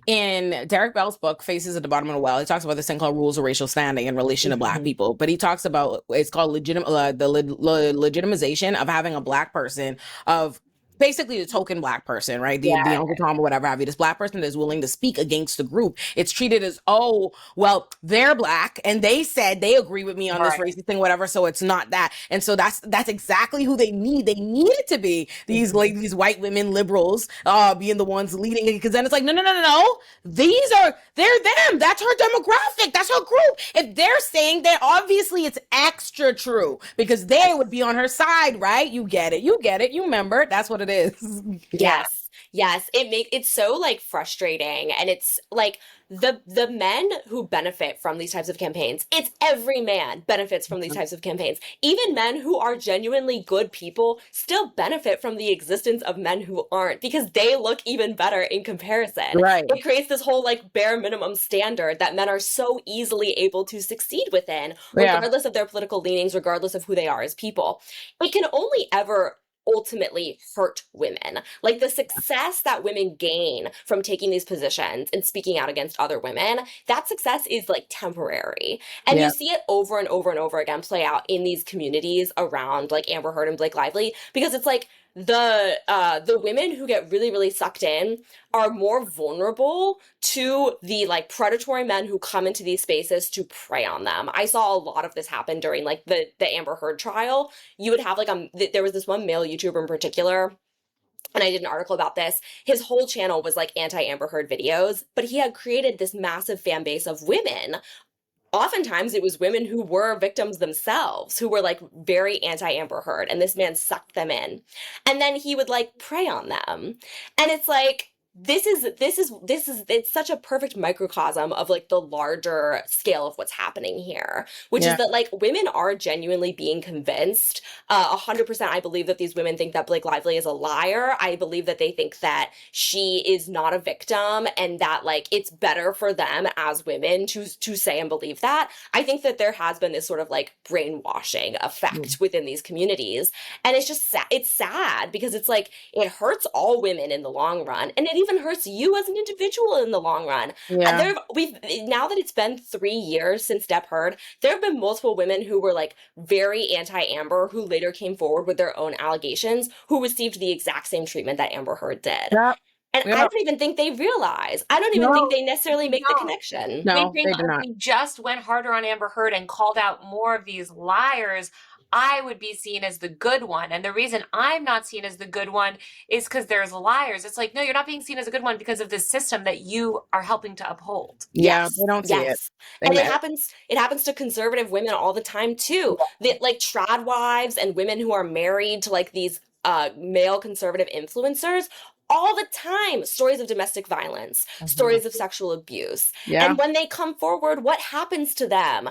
in Derek Bell's book, Faces at the Bottom of the Well. He talks about this thing called rules of racial standing in relation to Black people. But he talks about, it's called legitimization of having a Black person, of basically the token Black person, right? The Uncle Tom or whatever have you. This Black person that is willing to speak against the group. It's treated as, oh, well, they're Black and they said they agree with me on this racist thing, whatever. So it's not that. And so that's exactly who they need. They need it to be these like these white women liberals being the ones leading it. Because then it's like, no. They're them. That's her demographic. That's her group. If they're saying that, obviously it's extra true because they would be on her side, right? You get it. You remember. That's what it is. Yes. It's so like frustrating, and it's like the men who benefit from these types of campaigns, it's every man benefits from these types of campaigns. Even men who are genuinely good people still benefit from the existence of men who aren't, because they look even better in comparison. Right. It creates this whole like bare minimum standard that men are so easily able to succeed within, regardless of their political leanings, regardless of who they are as people. It can only ever ultimately hurt women. Like the success that women gain from taking these positions and speaking out against other women, that success is like temporary. And you see it over and over and over again play out in these communities around like Amber Heard and Blake Lively, because it's like the women who get really, really sucked in are more vulnerable to the like predatory men who come into these spaces to prey on them. I saw a lot of this happen during like the Amber Heard trial. You would have like there was this one male YouTuber in particular, and I did an article about this. His whole channel was like anti-Amber Heard videos, but he had created this massive fan base of women. Oftentimes it was women who were victims themselves, who were like very anti-Amber Heard, and this man sucked them in. And then he would like prey on them. And it's like, it's such a perfect microcosm of like the larger scale of what's happening here, which is that like women are genuinely being convinced. 100% I believe that these women think that Blake Lively is a liar. I believe that they think that she is not a victim, and that like it's better for them as women to say and believe that. I think that there has been this sort of like brainwashing effect within these communities, and it's just it's sad because it's like it hurts all women in the long run, and it even hurts you as an individual in the long run. Now that it's been 3 years since Depp Heard, there have been multiple women who were like very anti-Amber who later came forward with their own allegations, who received the exact same treatment that Amber Heard did. And I don't even think they realize. I don't even think they necessarily make the connection. No, they think if we just went harder on Amber Heard and called out more of these liars, I would be seen as the good one. And the reason I'm not seen as the good one is because there's liars. It's like, no, you're not being seen as a good one because of this system that you are helping to uphold. Yeah, they don't see it. And it happens to conservative women all the time too. Like trad wives and women who are married to like these male conservative influencers, all the time, stories of domestic violence, stories of sexual abuse. And when they come forward, what happens to them?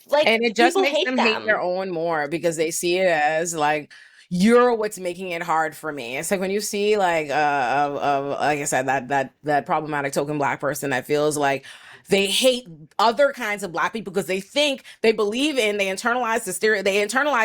Like, and it just makes hate them hate their own more because they see it as like, you're what's making it hard for me. It's like when you see like like I said, that problematic token Black person that feels like they hate other kinds of Black people because they think they believe in, they internalize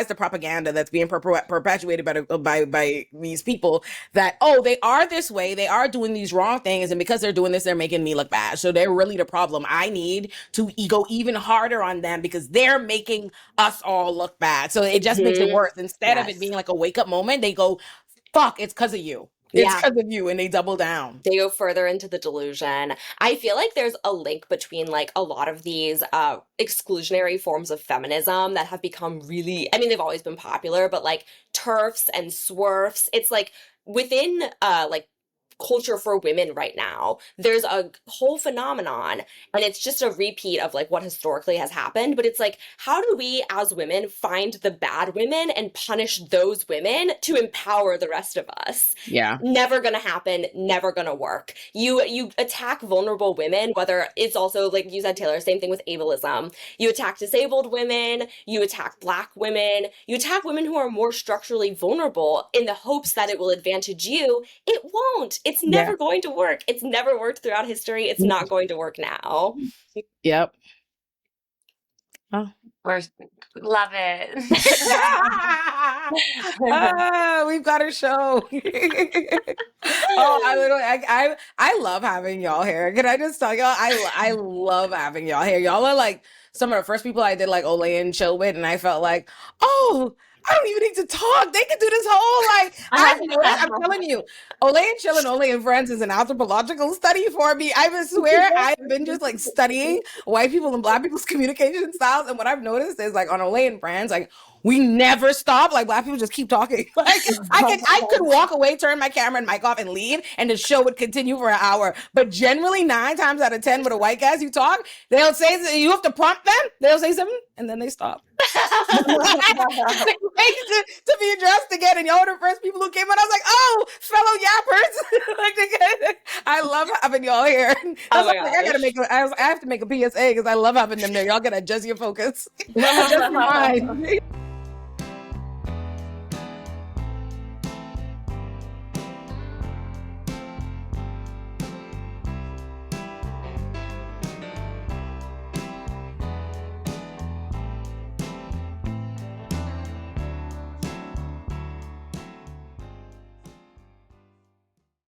the propaganda that's being perpetuated by these people that, oh, they are this way, they are doing these wrong things, and because they're doing this, they're making me look bad. So they're really the problem. I need to go even harder on them because they're making us all look bad. So it just makes it worse. Instead of it being like a wake up moment, they go, fuck, it's because of you. It's because of you, and they double down. They go further into the delusion. I feel like there's a link between like a lot of these exclusionary forms of feminism that have become really, I mean, they've always been popular, but like TERFs and SWERFs, it's like within like culture for women right now, there's a whole phenomenon, and it's just a repeat of like what historically has happened, but it's like, how do we as women find the bad women and punish those women to empower the rest of us? Yeah. Never gonna happen, never gonna work. You attack vulnerable women, whether it's also like you said, Taylor, same thing with ableism. You attack disabled women, you attack Black women, you attack women who are more structurally vulnerable in the hopes that it will advantage you. It won't. It's never going to work. It's never worked throughout history. It's not going to work now. Yep. Oh. Love it. We've got a show. I love having y'all here. Can I just tell y'all, I love having y'all here. Y'all are like some of the first people I did like Olay and chill with, and I felt like, oh, I don't even need to talk. They can do this whole like. I'm telling you, Olay and chill and Olay and friends is an anthropological study for me. I swear I've been just like studying white people and Black people's communication styles, and what I've noticed is like on Olay and friends, like we never stop. Like Black people just keep talking. Like I could walk away, turn my camera and mic off, and leave, and the show would continue for an hour. But generally, 9 times out of 10, with a white guys you talk, they'll say, you have to prompt them. They'll say something, and then they stop. to be addressed again, and y'all were the first people who came on. I was like, oh, fellow yappers. Like, I love having y'all here. I have to make a PSA because I love having them there. Y'all gotta adjust your focus. Adjust your mind.